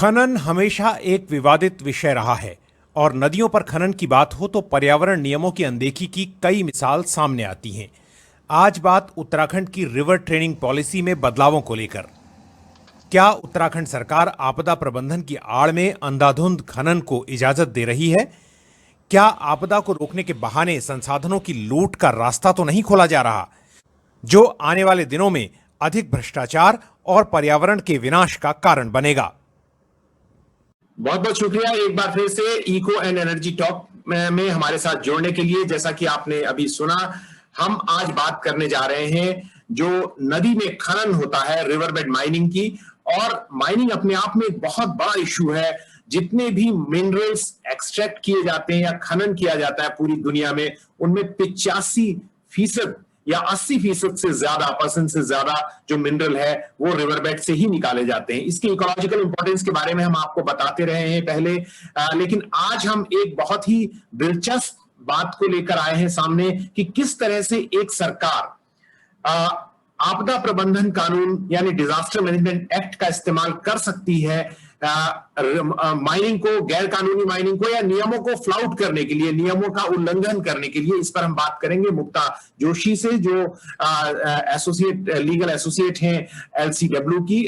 खनन हमेशा एक विवादित विषय रहा है और नदियों पर खनन की बात हो तो पर्यावरण नियमों की अनदेखी की कई मिसाल सामने आती हैं। आज बात उत्तराखंड की रिवर ट्रेनिंग पॉलिसी में बदलावों को लेकर। क्या उत्तराखंड सरकार आपदा प्रबंधन की आड़ में अंधाधुंध खनन को इजाजत दे रही है? क्या आपदा को रोकने के बहाने संसाधनों की लूट का रास्ता तो नहीं खोला जा रहा, जो आने वाले दिनों में अधिक भ्रष्टाचार और पर्यावरण के विनाश का कारण बनेगा? बहुत बहुत शुक्रिया एक बार फिर से इको एंड एनर्जी टॉक में हमारे साथ जोड़ने के लिए। जैसा कि आपने अभी सुना, हम आज बात करने जा रहे हैं जो नदी में खनन होता है, रिवरबेड माइनिंग की। और माइनिंग अपने आप में एक बहुत बड़ा इशू है। जितने भी मिनरल्स एक्सट्रैक्ट किए जाते हैं या खनन किया जाता है पूरी दुनिया में, उनमें 85% या 80% से ज्यादा परसेंट से ज्यादा जो मिनरल है वो रिवरबेड से ही निकाले जाते हैं। इसकी इकोलॉजिकल इंपॉर्टेंस के बारे में हम आपको बताते रहे हैं पहले, लेकिन आज हम एक बहुत ही दिलचस्प बात को लेकर आए हैं सामने कि किस तरह से एक सरकार आपदा प्रबंधन कानून यानी डिजास्टर मैनेजमेंट एक्ट का इस्तेमाल कर सकती है माइनिंग को, गैर कानूनी माइनिंग को या नियमों को फ्लाउट करने के लिए, नियमों का उल्लंघन करने के लिए। इस पर हम बात करेंगे मुक्ता जोशी से, जो लीगल एसोसिएट हैं एलसीडब्ल्यू की,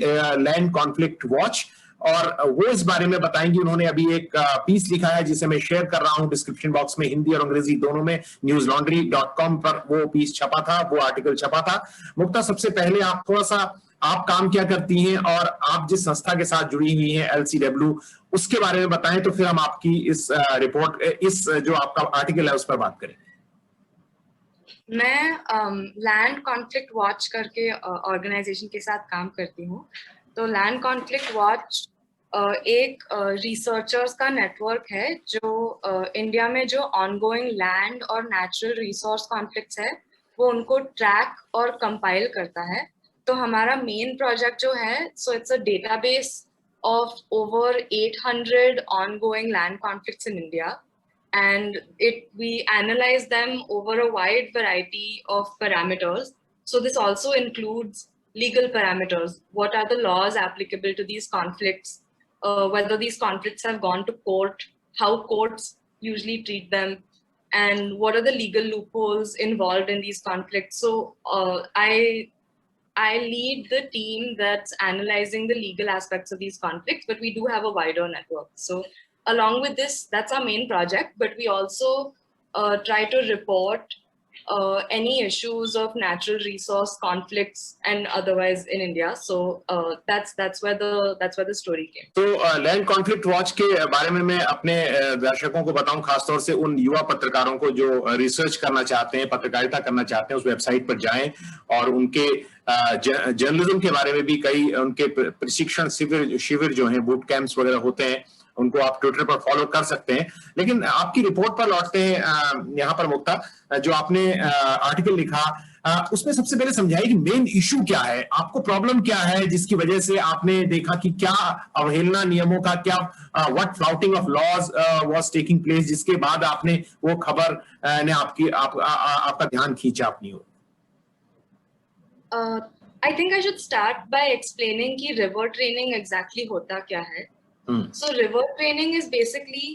लैंड कॉन्फ्लिक्ट वॉच, और वो इस बारे में बताएंगी। उन्होंने अभी एक पीस लिखा है जिसे मैं शेयर कर रहा हूं डिस्क्रिप्शन बॉक्स में, हिंदी और अंग्रेजी दोनों में। newslaundry.com पर वो पीस छपा था, वो आर्टिकल छपा था। मुक्ता, सबसे पहले आप थोड़ा सा, आप काम क्या करती हैं और आप जिस संस्था के साथ जुड़ी हुई हैं एलसीडब्ल्यू, उसके बारे में बताएं, तो फिर हम आपकी इस रिपोर्ट, इस जो आपका आर्टिकल है उस पर बात करें। मैं लैंड कॉन्फ्लिक्ट वॉच करके ऑर्गेनाइजेशन के साथ काम करती हूँ। तो लैंड कॉन्फ्लिक्ट वॉच एक रिसर्चर्स का नेटवर्क है जो इंडिया में जो ऑनगोइंग लैंड और नेचुरल रिसोर्स कॉन्फ्लिक्ट्स है वो उनको ट्रैक और कंपाइल करता है। तो हमारा मेन प्रोजेक्ट जो है, so it's a database of over 800 ongoing land conflicts in India, and we analyze them over a wide variety of parameters. So this also includes legal parameters. What are the laws applicable to these conflicts? Whether these conflicts have gone to court, how courts usually treat them, and what are the legal loopholes involved in these conflicts. So I lead the team that's analyzing the legal aspects of these conflicts, but we do have a wider network. So along with this, that's our main project, but we also try to report any issues of natural resource conflicts and otherwise in India. So that's where the story came. तो land conflict watch के बारे में मैं अपने दर्शकों को बताऊं, खासतौर से उन युवा पत्रकारों को जो रिसर्च करना चाहते हैं, पत्रकारिता करना चाहते हैं, उस वेबसाइट पर जाएं और उनके जर्नलिज्म के बारे में भी कई उनके प्रशिक्षण शिविर जो हैं, बूट कैंप्स वगैरह होते हैं, उनको आप ट्विटर पर फॉलो कर सकते हैं। लेकिन आपकी रिपोर्ट पर लौटते हैं, यहाँ पर मुक्ता, जो आपने आर्टिकल लिखा, उसमें सबसे पहले समझाइए कि मेन इशू क्या है, आपको प्रॉब्लम क्या है जिसकी वजह से आपने देखा कि क्या अवहेलना नियमों का, क्या what flouting of laws was taking place, जिसके बाद आपने वो खबर ने आपका ध्यान खींचा अपनी ओर। I think I should start by explaining कि river training exactly होता क्या है. So river training is basically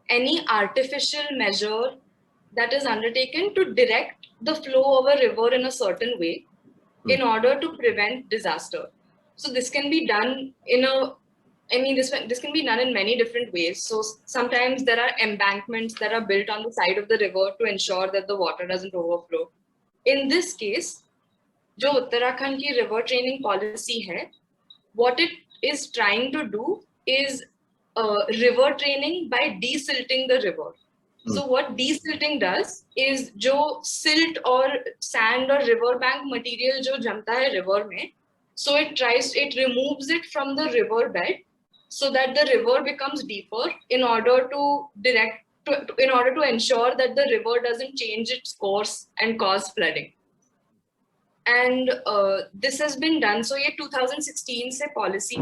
any artificial measure that is undertaken to direct the flow of a river in a certain way in order to prevent disaster. So this can be done this can be done in many different ways. So sometimes there are embankments that are built on the side of the river to ensure that the water doesn't overflow. In this case, जो उत्तराखंड की river training policy है, what it is trying to do is river training by desilting the river. So what desilting does is जो silt और sand और river bank material जो जमता है river में, so it removes it from the river bed so that the river becomes deeper in order to ensure that the river doesn't change its course and cause flooding. And this has been done. So ये 2016 से policy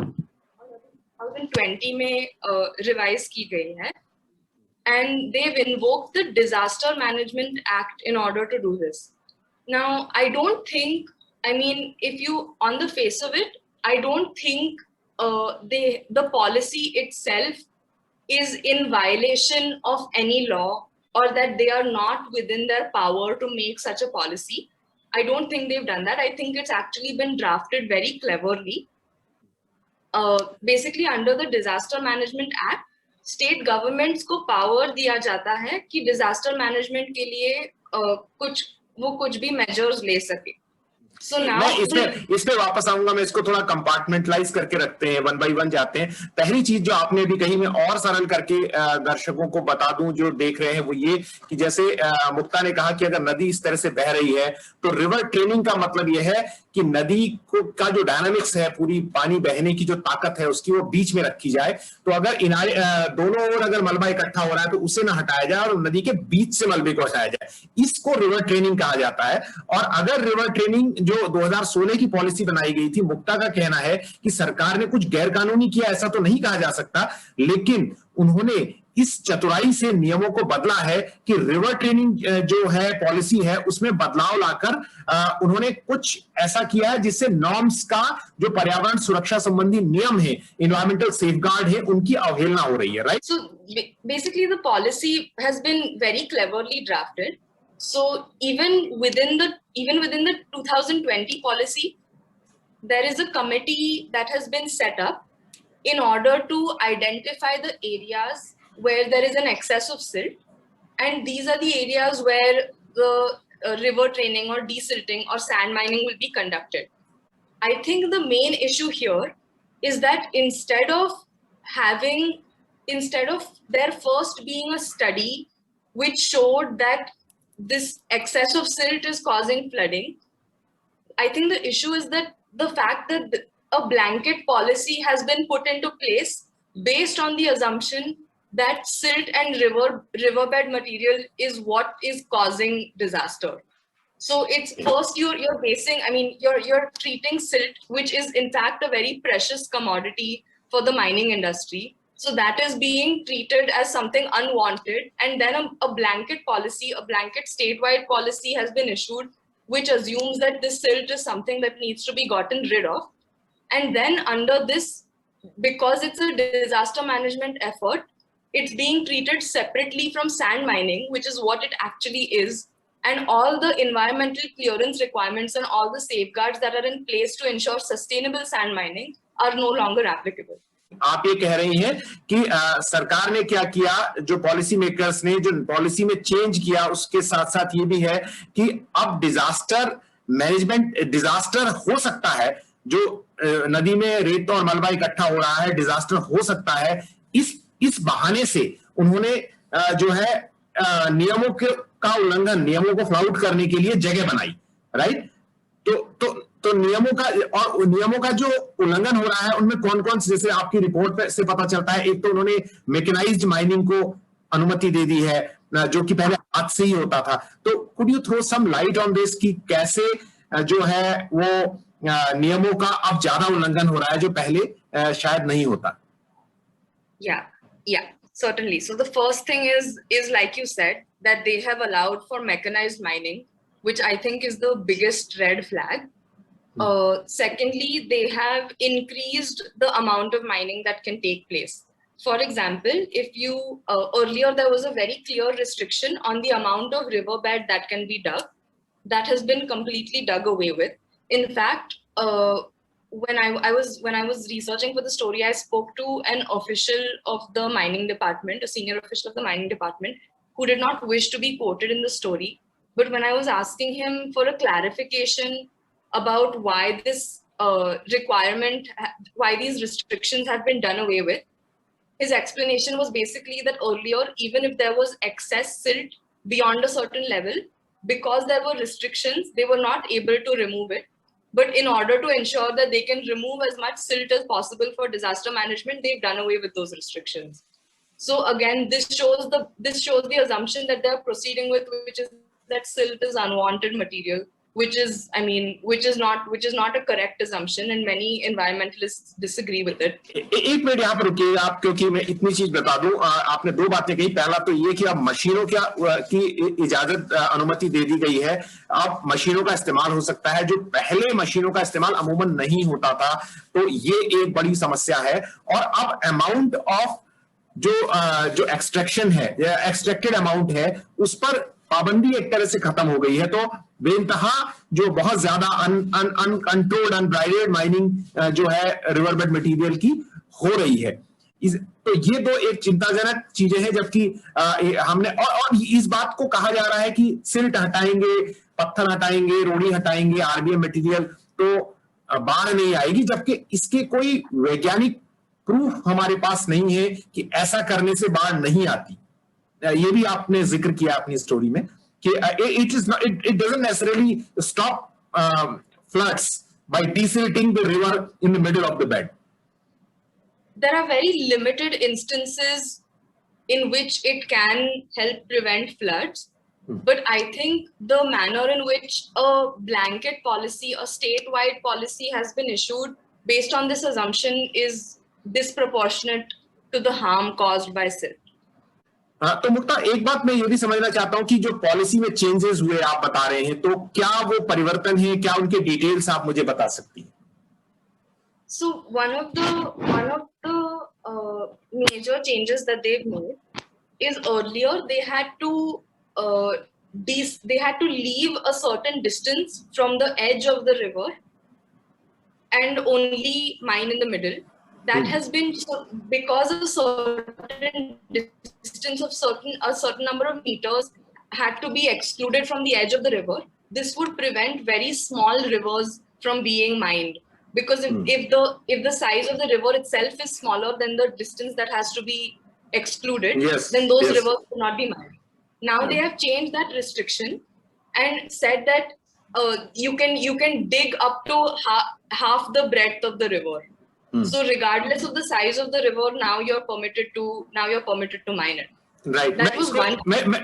2020 में revise की गई है, and they've invoked the Disaster Management Act in order to do this. Now, I don't think, I mean, if you, on the face of it, I don't think the policy itself is in violation of any law, or that they are not within their power to make such a policy. I don't think they've done that. I think it's actually been drafted very cleverly. Basically, under the Disaster Management Act, state governments को power दिया जाता है कि disaster management के लिए कुछ भी measures ले सके. So now मैं इस पे वापस आऊंगा. मैं इसको थोड़ा कंपार्टमेंटलाइज करके रखते हैं, वन बाय वन जाते हैं. पहली चीज जो आपने भी कही, मैं और सरल करके दर्शकों को बता दूं जो देख रहे हैं, वो ये कि जैसे मुक्ता ने कहा कि अगर नदी इस तरह से बह रही है तो रिवर ट्रेनिंग का मतलब यह है कि नदी को का जो डायनामिक्स है, पूरी पानी बहने की जो ताकत है उसकी, वो बीच में रखी जाए. तो अगर दोनों ओर अगर मलबा इकट्ठा हो रहा है तो उसे ना हटाया जाए और नदी के बीच से मलबे को हटाया जाए. इसको रिवर ट्रेनिंग कहा जाता है. और अगर रिवर ट्रेनिंग जो 2016 की पॉलिसी बनाई गई थी, मुक्ता का कहना है कि सरकार ने कुछ गैरकानूनी किया, ऐसा तो नहीं कहा जा सकता, लेकिन उन्होंने इस चतुराई से नियमों को बदला है कि रिवर ट्रेनिंग जो है पॉलिसी है उसमें बदलाव लाकर उन्होंने कुछ ऐसा किया है जिससे नॉर्म्स का, जो पर्यावरण सुरक्षा संबंधी नियम है, इन्वायरमेंटल सेफगार्ड है, उनकी अवहेलना हो रही है. Right. So basically the policy has been very cleverly drafted. So even within the 2020 policy, there is a committee that has been set up in order to identify the areas where there is an excess of silt, and these are the areas where the river training or desilting or sand mining will be conducted. I think the main issue here is that instead of there first being a study which showed that this excess of silt is causing flooding, I think the issue is that the fact that a blanket policy has been put into place based on the assumption that silt and riverbed material is what is causing disaster. So it's first you're basing, I mean, you're treating silt, which is in fact a very precious commodity for the mining industry. So that is being treated as something unwanted, and then a blanket policy, a blanket statewide policy has been issued, which assumes that this silt is something that needs to be gotten rid of. And then under this, because it's a disaster management effort, it's being treated separately from sand mining, which is what it actually is. And all the environmental clearance requirements and all the safeguards that are in place to ensure sustainable sand mining are no longer applicable. आप ये कह रही हैं कि सरकार ने क्या किया, जो पॉलिसी मेकर्स ने जो पॉलिसी में चेंज किया, उसके साथ साथ ये भी है कि अब डिजास्टर मैनेजमेंट, डिजास्टर हो सकता है, जो नदी में रेत और मलबा इकट्ठा हो रहा है, डिजास्टर हो सकता है. इस बहाने से उन्होंने जो है नियमों का उल्लंघन, नियमों को फ्लाउट करने के लिए जगह बनाई. राइट. तो नियमों का जो उल्लंघन हो रहा है उनमें कौन कौन से, जैसे आपकी रिपोर्ट से पता चलता है, एक तो उन्होंने मैकेनाइज्ड माइनिंग को अनुमति दे दी है, जो कि पहले हाथ से ही होता था. तो could you throw some light on this कि कैसे जो है वो नियमों का अब ज्यादा उल्लंघन हो रहा है जो पहले शायद नहीं होता. Yeah, certainly. So the first thing is like you said, that they have allowed for mechanized mining, which I think is the biggest red flag. Secondly, they have increased the amount of mining that can take place. For example, if you earlier there was a very clear restriction on the amount of riverbed that can be dug. That has been completely dug away with. In fact, when I was researching for the story, I spoke to an official of the mining department, a senior official of the mining department, who did not wish to be quoted in the story. But when I was asking him for a clarification about why this why these restrictions have been done away with, his explanation was basically that earlier, even if there was excess silt beyond a certain level, because there were restrictions, they were not able to remove it. But in order to ensure that they can remove as much silt as possible for disaster management, they've done away with those restrictions. So again, this shows the assumption that they're proceeding with, which is that silt is unwanted material. which is not a correct assumption, and many environmentalists disagree with it. एक minute यहाँ पर रुकिएगा आप, क्योंकि मैं इतनी चीज बता दूं। आपने दो बातें कही। पहला तो ये कि अब मशीनों की इजाजत अनुमति दे दी गई है। अब मशीनों का इस्तेमाल हो सकता है, जो पहले मशीनों का इस्तेमाल अमूमन नहीं होता था। तो ये एक बड़ी समस्या है। और अब अमाउंट ऑफ जो एक्सट्रैक्शन है या एक्सट्रैक्टेड अमाउंट है, उस पर पाबंदी एक तरह से खत्म हो गई है। तो बेइंतहा जो बहुत ज्यादा अनकंट्रोल्ड अनब्राइडेड माइनिंग जो है रिवरबेड मटेरियल की हो रही है। तो ये दो एक चिंताजनक चीजें हैं। जबकि हमने और इस बात को कहा जा रहा है कि सिल्ट हटाएंगे, पत्थर हटाएंगे, रोड़ी हटाएंगे, आरबीएम मटेरियल, तो बाढ़ नहीं आएगी। जबकि इसके कोई वैज्ञानिक प्रूफ हमारे पास नहीं है कि ऐसा करने से बाढ़ नहीं आती। ये भी आपने जिक्र किया अपनी स्टोरी में कि it doesn't necessarily stop floods by desilting the river in the middle of the bed. There are very limited instances in which it can help prevent floods. But I think the manner in which a blanket policy, a statewide policy has been issued based on this assumption is disproportionate to the harm caused by silt. तो मुक्ता, एक बात मैं ये भी समझना चाहता हूं कि जो पॉलिसी में चेंजेस हुए आप बता रहे हैं, तो क्या वो परिवर्तन है, क्या उनके डिटेल्स आप मुझे बता सकती हैं? So one of the major changes that they've made is earlier they had to leave a certain distance from the edge of the river and only mine in the middle. That has been because a certain distance of a certain number of meters had to be excluded from the edge of the river. This would prevent very small rivers from being mined, because if the size of the river itself is smaller than the distance that has to be excluded, then those rivers could not be mined. Now they have changed that restriction and said that you can dig up to half the breadth of the river. So regardless of the size of the river, now you're permitted to mine it. Right.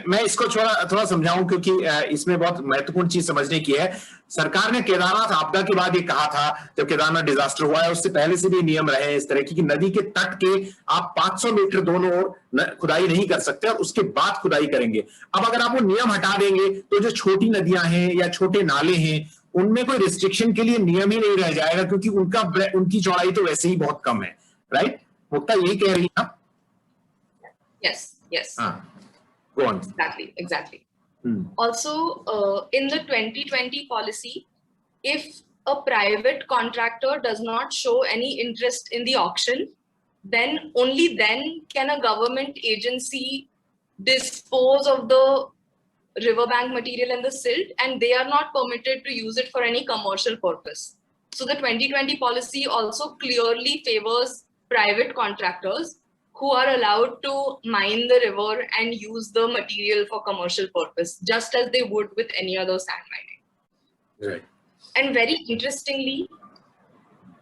मैं इसको थोड़ा समझाऊं, क्योंकि इसमें बहुत महत्वपूर्ण चीज समझने की है। सरकार ने केदारनाथ आपदा के बाद ये कहा था, जब केदारनाथ डिजास्टर हुआ है, उससे पहले से भी नियम रहे इस तरह की कि नदी के तट के आप 500 मीटर दोनों ओर खुदाई नहीं कर सकते और उसके बाद खुदाई करेंगे। अब अगर आप वो नियम हटा देंगे तो जो छोटी नदियां हैं या छोटे नाले हैं, उनमें कोई रिस्ट्रिक्शन के लिए नियम ही नहीं रह जाएगा, क्योंकि उनकी चौड़ाई तो वैसे ही बहुत कम है। राइट मुक्ता, यही कह रही हैं आप? Yes. Go on. Exactly. Also, in the 2020 policy, if a private contractor does not show any interest in the auction, then only then can a government agency dispose of the riverbank material and the silt, and they are not permitted to use it for any commercial purpose. So the 2020 policy also clearly favors private contractors who are allowed to mine the river and use the material for commercial purpose, just as they would with any other sand mining. Right. And very interestingly,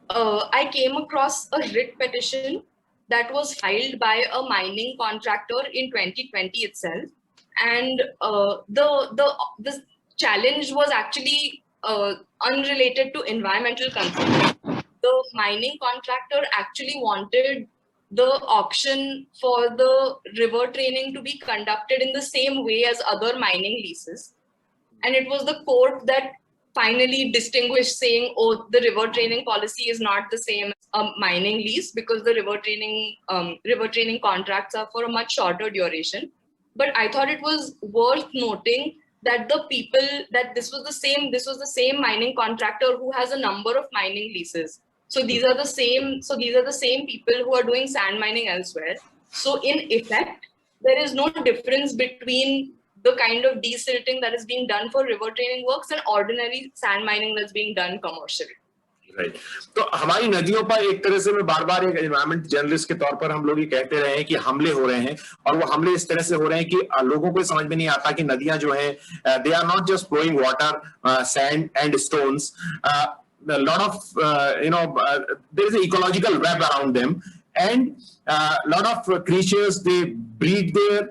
I came across a writ petition that was filed by a mining contractor in 2020 itself. And the challenge was actually unrelated to environmental concerns. The mining contractor actually wanted the auction for the river training to be conducted in the same way as other mining leases. And it was the court that finally distinguished, saying, oh, the river training policy is not the same as a mining lease, because the river training contracts are for a much shorter duration. But I thought it was worth noting that this was the same mining contractor who has a number of mining leases. So these are the same people who are doing sand mining elsewhere. So in effect, there is no difference between the kind of desilting that is being done for river training works and ordinary sand mining that's being done commercially. Right. तो हमारी नदियों पर एक तरह से मैं बार बार एक environment journalist के तौर पर हम लोग ये कहते रहे हैं कि हमले हो रहे हैं, और वो हमले इस तरह से हो रहे हैं कि लोगों को समझ में नहीं आता कि नदियां जो हैं, they are not just flowing water, sand and stones, a lot of there is an ecological web around them, and lot of creatures, they breed there.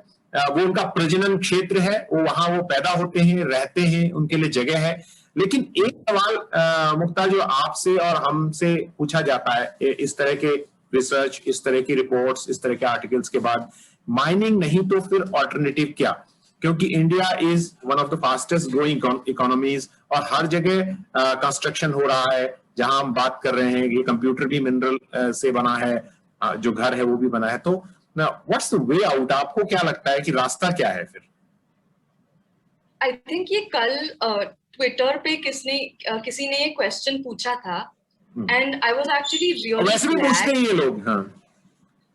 वो उनका प्रजनन क्षेत्र है, वो वहां वो पैदा होते हैं, रहते हैं, उनके लिए जगह है। लेकिन एक सवाल मुक्ता जो आपसे और हमसे पूछा जाता है इस तरह के रिसर्च, इस तरह की रिपोर्ट्स, इस तरह के आर्टिकल्स के बाद, माइनिंग नहीं तो फिर ऑल्टरनेटिव क्या? क्योंकि India is one of the fastest growing economies और हर जगह कंस्ट्रक्शन हो रहा है। जहां हम बात कर रहे हैं ये कंप्यूटर भी मिनरल से बना है, जो घर है वो भी बना है। तो व्हाट्स द वे आउट? आपको क्या लगता है कि रास्ता क्या है फिर? आई थिंक ये कल ट्विटर पे किसी ने ये क्वेश्चन पूछा था and I was actually really वैसे भी पूछते हैं ये लोग। हाँ,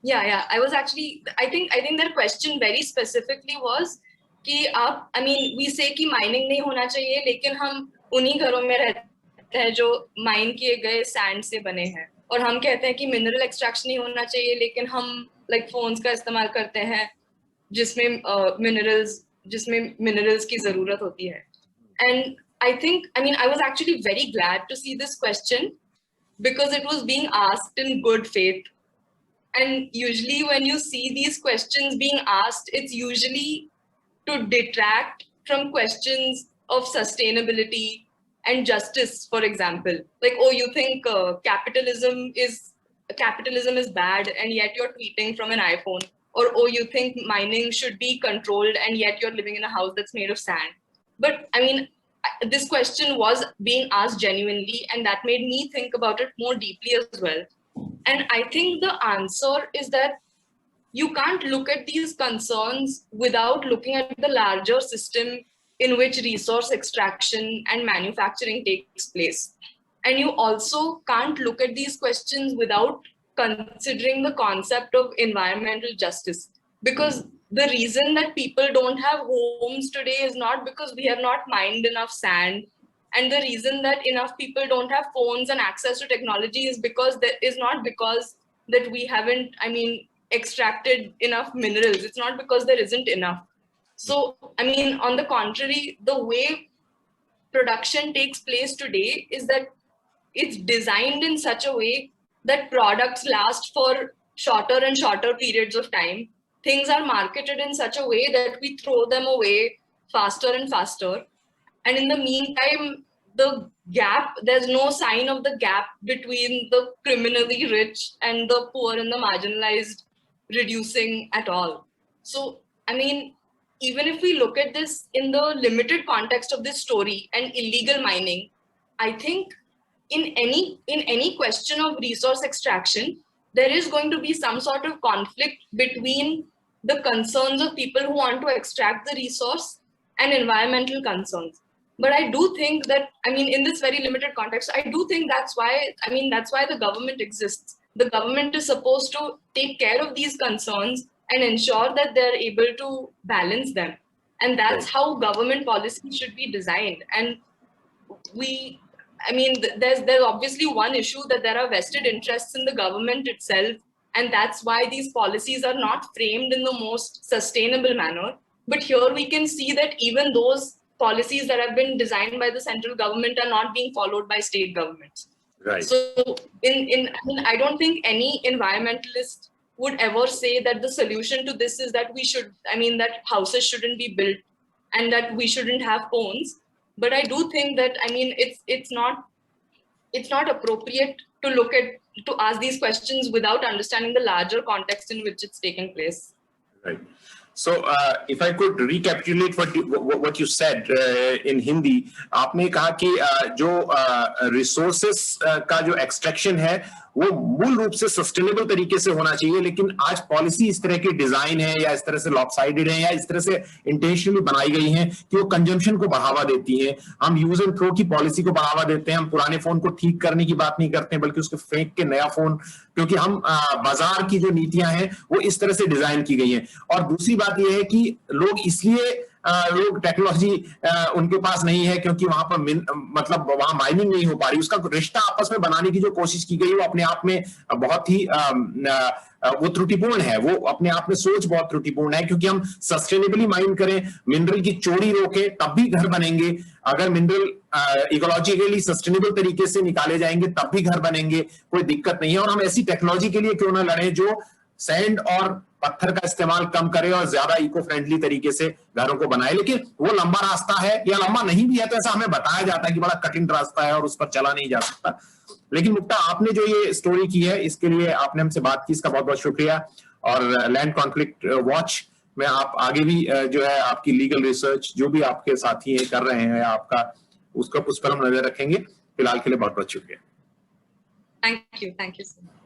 yeah, I was actually, I think their question very specifically was कि आप, I mean we say कि माइनिंग नहीं होना चाहिए, लेकिन हम उन्हीं घरों में रहते हैं जो माइन किए गए सैंड से बने हैं, और हम कहते हैं कि मिनरल एक्सट्रैक्शन नहीं होना चाहिए, लेकिन हम लाइक फोन्स का इस्तेमाल करते हैं जिसमें मिनरल्स की जरूरत होती है। And I think, I mean I was actually very glad to see this question because it was being asked in good faith. And usually when you see these questions being asked, it's usually to detract from questions of sustainability and justice, for example. Like, oh, you think capitalism is bad and yet you're tweeting from an iPhone. Or, oh, you think mining should be controlled and yet you're living in a house that's made of sand. But I mean, this question was being asked genuinely, and that made me think about it more deeply as well. And I think the answer is that you can't look at these concerns without looking at the larger system in which resource extraction and manufacturing takes place. And you also can't look at these questions without considering the concept of environmental justice. Because the reason that people don't have homes today is not because we have not mined enough sand. And the reason that enough people don't have phones and access to technology is not because that we haven't, I mean, extracted enough minerals. It's not because there isn't enough. So, I mean, on the contrary, the way production takes place today is that it's designed in such a way that products last for shorter and shorter periods of time. Things are marketed in such a way that we throw them away faster and faster. And in the meantime, there's no sign of the gap between the criminally rich and the poor and the marginalized reducing at all. So, I mean, even if we look at this in the limited context of this story and illegal mining, I think in any question of resource extraction, there is going to be some sort of conflict between the concerns of people who want to extract the resource and environmental concerns. But I do think that, I mean, in this very limited context, I do think that's why the government exists. The government is supposed to take care of these concerns and ensure that they're able to balance them. And that's how government policy should be designed. And there's obviously one issue that there are vested interests in the government itself. And that's why these policies are not framed in the most sustainable manner. But here we can see that even those policies that have been designed by the central government are not being followed by state governments. right. So I don't think any environmentalist would ever say that the solution to this is that that houses shouldn't be built and that we shouldn't have phones. But I do think that, it's not appropriate to ask these questions without understanding the larger context in which it's taking place. Right. So, if I could recapitulate what you said in Hindi, आपने कहा कि जो resources का जो extraction है वो मूल रूप से सस्टेनेबल तरीके से होना चाहिए, लेकिन आज पॉलिसी इस तरह की डिजाइन है या इस तरह से लॉपसाइडेड है या इस तरह से इंटेंशनली बनाई गई हैं कि वो कंजम्पशन को बढ़ावा देती हैं। हम यूज एंड थ्रो की पॉलिसी को बढ़ावा देते हैं। हम पुराने फोन को ठीक करने की बात नहीं करते हैं, बल्कि उसको फेंक के नया फोन, क्योंकि हम बाजार की जो नीतियां हैं वो इस तरह से डिजाइन की गई हैं। और दूसरी बात यह है कि लोग टेक्नोलॉजी उनके पास नहीं है क्योंकि वहां पर मतलब वहां माइनिंग नहीं हो पा रही। उसका रिश्ता आपस में बनाने की जो कोशिश की गई वो अपने आप में बहुत ही वो त्रुटिपूर्ण है। वो अपने आप में सोच बहुत त्रुटिपूर्ण है, क्योंकि हम सस्टेनेबली माइन करें, मिनरल की चोरी रोके, तब भी घर बनेंगे। अगर मिनरल इकोलॉजिकली सस्टेनेबल तरीके से निकाले जाएंगे तब भी घर बनेंगे, कोई दिक्कत नहीं है। और हम ऐसी टेक्नोलॉजी के लिए क्यों ना लड़े जो सैंड और पत्थर का इस्तेमाल कम करें और ज्यादा इको फ्रेंडली तरीके से घरों को बनाए। लेकिन वो लंबा रास्ता है या लंबा नहीं भी है तो ऐसा हमें बताया जाता है कि बड़ा कठिन रास्ता है और उस पर चला नहीं जा सकता। लेकिन मुक्ता, आपने जो ये स्टोरी की है इसके लिए आपने हमसे बात की, इसका बहुत बहुत शुक्रिया। और लैंड कॉन्फ्लिक्ट वॉच में आप आगे भी जो है आपकी लीगल रिसर्च जो भी आपके साथी कर रहे हैं आपका उसका उस पर हम नजर रखेंगे। फिलहाल के लिए बहुत बहुत शुक्रिया। Thank you so much.